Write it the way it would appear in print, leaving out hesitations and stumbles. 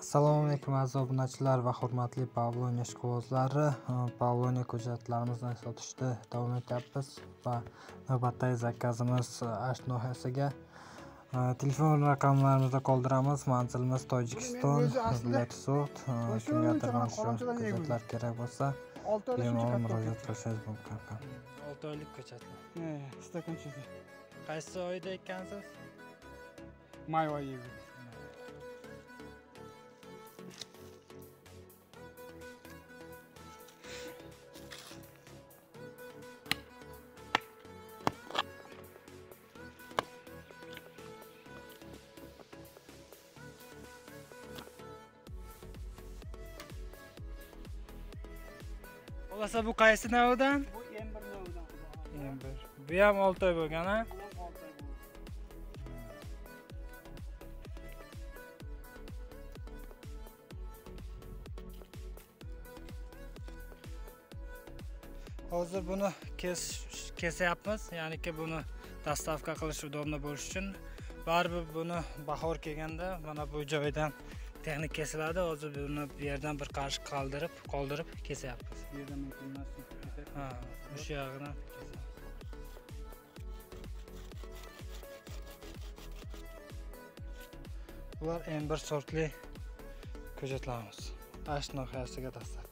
Assalomu alaykum aziz obunachilar va hurmatli Pavlonia ishqibozlari. Pavlonia ko'chatlarimizni sotishda davom etyapmiz va navbatdagi zakazimiz Ash nohasiga. Telefon raqamlarimizni qoldiramiz. Manzilimiz Tojikiston, viloyat So'g'd. Kimgadir mana shu ko'chatlar kerak bo'lsa, bemalol murojaat qilishingiz mumkin. 6 oylik ko'chatlar. Stakanchada. Qaysi oyda ekansiz? May oyida. Bo'lsa bu qaysi navidan? Bu M1 navidan. M1. Bu ham 6 oy bo'lgan, ha? Hozir buni kesyapmiz, ya'niki buni dastavka qilish udobli bo'lish uchun. Baribir buni bahor kelganda mana bu joydan texnik kesiladi. Hozir buni bu yerdan bir qarshi qoldirib kesyapmiz. Bu yerdan mumkinmasmi? Ha, o'sha yog'idan kesyapmiz. Bular M1 sortli ko'chatlarimiz. Ash nohasiga dastavka.